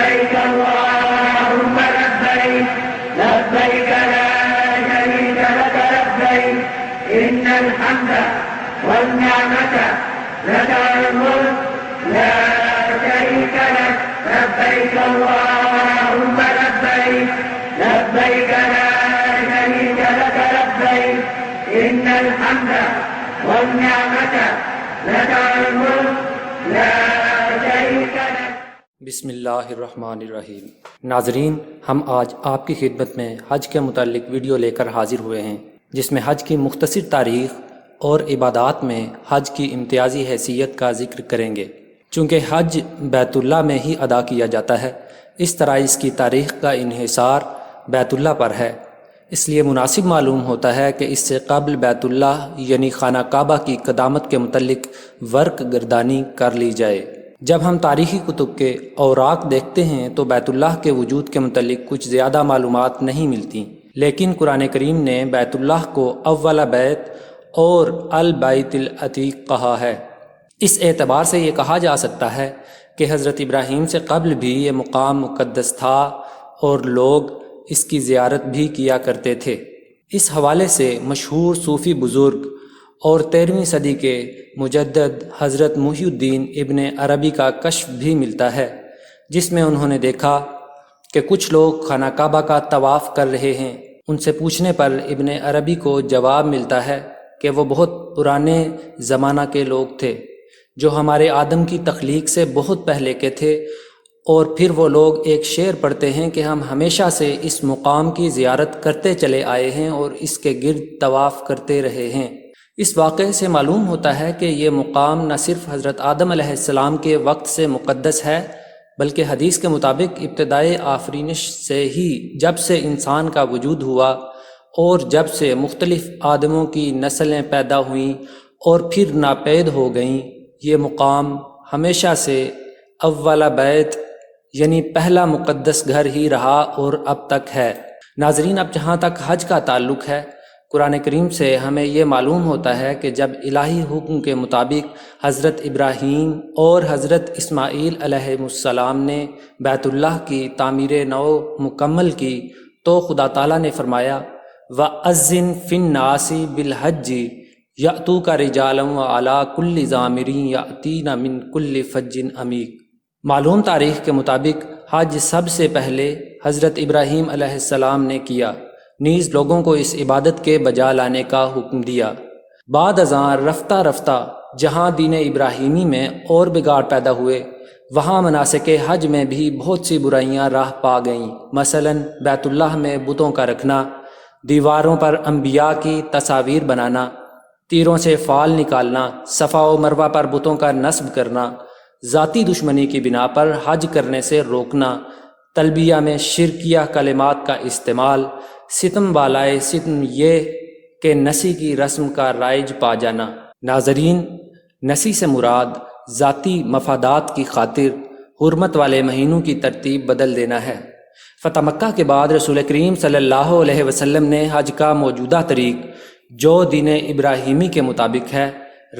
لبيك اللهم لبيك لبيك لا شريك لك لبيك إن الحمد والنعمة لك والملك لا شريك لك لبيك اللهم لبيك لبيك لا شريك لك لبيك إن الحمد والنعمة لك والملك لا شريك لك. بسم اللہ الرحمن الرحیم. ناظرین، ہم آج آپ کی خدمت میں حج کے متعلق ویڈیو لے کر حاضر ہوئے ہیں، جس میں حج کی مختصر تاریخ اور عبادات میں حج کی امتیازی حیثیت کا ذکر کریں گے. چونکہ حج بیت اللہ میں ہی ادا کیا جاتا ہے، اس طرح اس کی تاریخ کا انحصار بیت اللہ پر ہے. اس لیے مناسب معلوم ہوتا ہے کہ اس سے قبل بیت اللہ یعنی خانہ کعبہ کی قدامت کے متعلق ورق گردانی کر لی جائے. جب ہم تاریخی کتب کے اوراق دیکھتے ہیں تو بیت اللہ کے وجود کے متعلق کچھ زیادہ معلومات نہیں ملتی، لیکن قرآن کریم نے بیت اللہ کو اول بیت اور البیت العتیق کہا ہے. اس اعتبار سے یہ کہا جا سکتا ہے کہ حضرت ابراہیم سے قبل بھی یہ مقام مقدس تھا اور لوگ اس کی زیارت بھی کیا کرتے تھے. اس حوالے سے مشہور صوفی بزرگ اور 13ویں صدی کے مجدد حضرت محی الدین ابن عربی کا کشف بھی ملتا ہے، جس میں انہوں نے دیکھا کہ کچھ لوگ خانہ کعبہ کا طواف کر رہے ہیں. ان سے پوچھنے پر ابن عربی کو جواب ملتا ہے کہ وہ بہت پرانے زمانہ کے لوگ تھے جو ہمارے آدم کی تخلیق سے بہت پہلے کے تھے، اور پھر وہ لوگ ایک شعر پڑھتے ہیں کہ ہم ہمیشہ سے اس مقام کی زیارت کرتے چلے آئے ہیں اور اس کے گرد طواف کرتے رہے ہیں. اس واقعے سے معلوم ہوتا ہے کہ یہ مقام نہ صرف حضرت آدم علیہ السلام کے وقت سے مقدس ہے، بلکہ حدیث کے مطابق ابتدائے آفرینش سے ہی، جب سے انسان کا وجود ہوا اور جب سے مختلف آدموں کی نسلیں پیدا ہوئیں اور پھر ناپید ہو گئیں، یہ مقام ہمیشہ سے اول بیت یعنی پہلا مقدس گھر ہی رہا اور اب تک ہے. ناظرین، اب جہاں تک حج کا تعلق ہے، قرآن کریم سے ہمیں یہ معلوم ہوتا ہے کہ جب الہی حکم کے مطابق حضرت ابراہیم اور حضرت اسماعیل علیہ السلام نے بیت اللہ کی تعمیر نو مکمل کی تو خدا تعالیٰ نے فرمایا وَأَذِّن فِي النَّاسِ بِالْحَجِّ يَأْتُوكَ رِجَالًا وَعَلَىٰ كُلِّ ضَامِرٍ يَأْتِينَ مِنْ كُلِّ فَجٍّ عَمِيقٍ. معلوم تاریخ کے مطابق حج سب سے پہلے حضرت ابراہیم علیہ السلام نے کیا، نیز لوگوں کو اس عبادت کے بجا لانے کا حکم دیا. بعد ازاں رفتہ رفتہ جہاں دین ابراہیمی میں اور بگاڑ پیدا ہوئے، وہاں مناسک حج میں بھی بہت سی برائیاں راہ پا گئیں. مثلاً بیت اللہ میں بتوں کا رکھنا، دیواروں پر انبیاء کی تصاویر بنانا، تیروں سے فال نکالنا، صفا و مروہ پر بتوں کا نصب کرنا، ذاتی دشمنی کی بنا پر حج کرنے سے روکنا، تلبیہ میں شرکیہ کلمات کا استعمال، ستم بالائے ستم یہ کہ نسی کی رسم کا رائج پا جانا. ناظرین، نسی سے مراد ذاتی مفادات کی خاطر حرمت والے مہینوں کی ترتیب بدل دینا ہے. فتح مکہ کے بعد رسول کریم صلی اللہ علیہ وسلم نے حج کا موجودہ طریق جو دین ابراہیمی کے مطابق ہے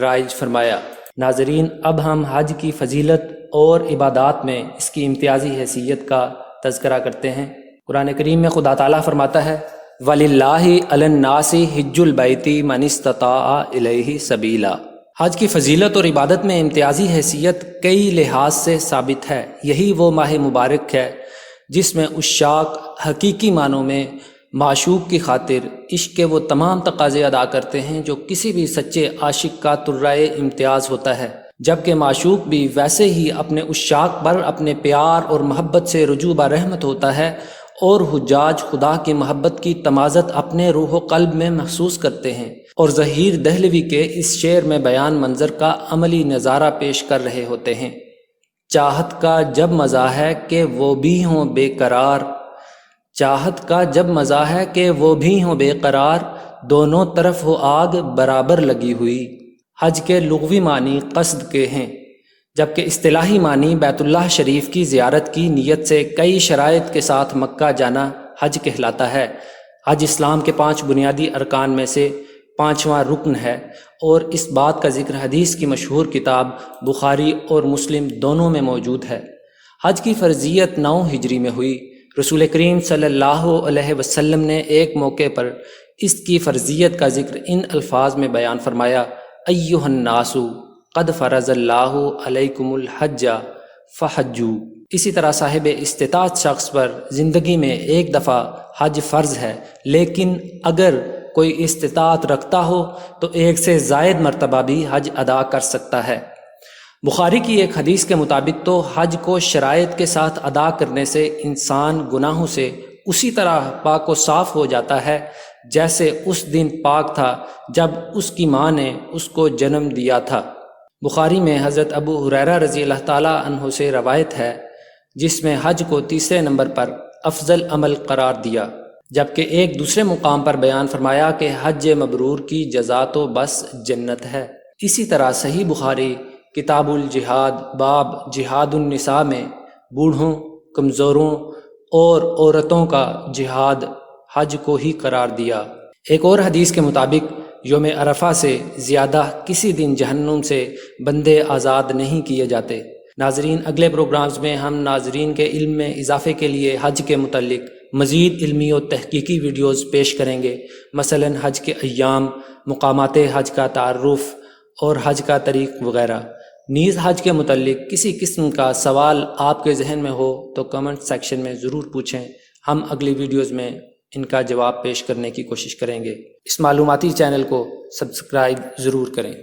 رائج فرمایا. ناظرین، اب ہم حج کی فضیلت اور عبادات میں اس کی امتیازی حیثیت کا تذکرہ کرتے ہیں. قرآن کریم میں خدا تعالیٰ فرماتا ہے وَلِلَّهِ عَلَى النَّاسِ حِجُّ الْبَيْتِ مَنِ اسْتَطَاعَ إِلَيْهِ سَبِيلًا. حج کی فضیلت اور عبادت میں امتیازی حیثیت کئی لحاظ سے ثابت ہے. یہی وہ ماہ مبارک ہے جس میں عشاق حقیقی معنوں میں معشوق کی خاطر عشق کے وہ تمام تقاضے ادا کرتے ہیں جو کسی بھی سچے عاشق کا ترائے امتیاز ہوتا ہے، جبکہ معشوق بھی ویسے ہی اپنے عشاق پر اپنے پیار اور محبت سے رجوع برحمت ہوتا ہے، اور حجاج خدا کی محبت کی تمازت اپنے روح و قلب میں محسوس کرتے ہیں. اور ظہیر دہلوی کے اس شعر میں بیان منظر کا عملی نظارہ پیش کر رہے ہوتے ہیں. چاہت کا جب مزہ ہے کہ وہ بھی ہوں بے قرار، چاہت کا جب مزہ ہے کہ وہ بھی ہوں بے قرار، دونوں طرف ہو آگ برابر لگی ہوئی. حج کے لغوی معنی قصد کے ہیں، جبکہ اصطلاحی معنی بیت اللہ شریف کی زیارت کی نیت سے کئی شرائط کے ساتھ مکہ جانا حج کہلاتا ہے. حج اسلام کے 5 بنیادی ارکان میں سے 5واں رکن ہے، اور اس بات کا ذکر حدیث کی مشہور کتاب بخاری اور مسلم دونوں میں موجود ہے. حج کی فرضیت 9 ہجری میں ہوئی۔ رسول کریم صلی اللہ علیہ وسلم نے ایک موقع پر اس کی فرضیت کا ذکر ان الفاظ میں بیان فرمایا: ایھا الناس قد فرض اللہ علیکم الحج فحجوا۔ اسی طرح صاحب استطاعت شخص پر زندگی میں ایک دفعہ حج فرض ہے، لیکن اگر کوئی استطاعت رکھتا ہو تو 1 سے زائد مرتبہ بھی حج ادا کر سکتا ہے۔ بخاری کی ایک حدیث کے مطابق تو حج کو شرائط کے ساتھ ادا کرنے سے انسان گناہوں سے اسی طرح پاک و صاف ہو جاتا ہے جیسے اس دن پاک تھا جب اس کی ماں نے اس کو جنم دیا تھا۔ بخاری میں حضرت ابو ہریرہ رضی اللہ تعالیٰ عنہ سے روایت ہے جس میں حج کو تیسرے نمبر پر افضل عمل قرار دیا، جبکہ ایک دوسرے مقام پر بیان فرمایا کہ حج مبرور کی جزا تو بس جنت ہے۔ اسی طرح صحیح بخاری کتاب الجہاد باب جہاد النساء میں بوڑھوں، کمزوروں اور عورتوں کا جہاد حج کو ہی قرار دیا۔ ایک اور حدیث کے مطابق یوم عرفہ سے زیادہ کسی دن جہنم سے بندے آزاد نہیں کیے جاتے۔ ناظرین، اگلے پروگرامز میں ہم ناظرین کے علم میں اضافے کے لیے حج کے متعلق مزید علمی و تحقیقی ویڈیوز پیش کریں گے، مثلا حج کے ایام، مقامات حج کا تعارف اور حج کا طریق وغیرہ۔ نیز حج کے متعلق کسی قسم کا سوال آپ کے ذہن میں ہو تو کمنٹ سیکشن میں ضرور پوچھیں، ہم اگلی ویڈیوز میں ان کا جواب پیش کرنے کی کوشش کریں گے۔ اس معلوماتی چینل کو سبسکرائب ضرور کریں۔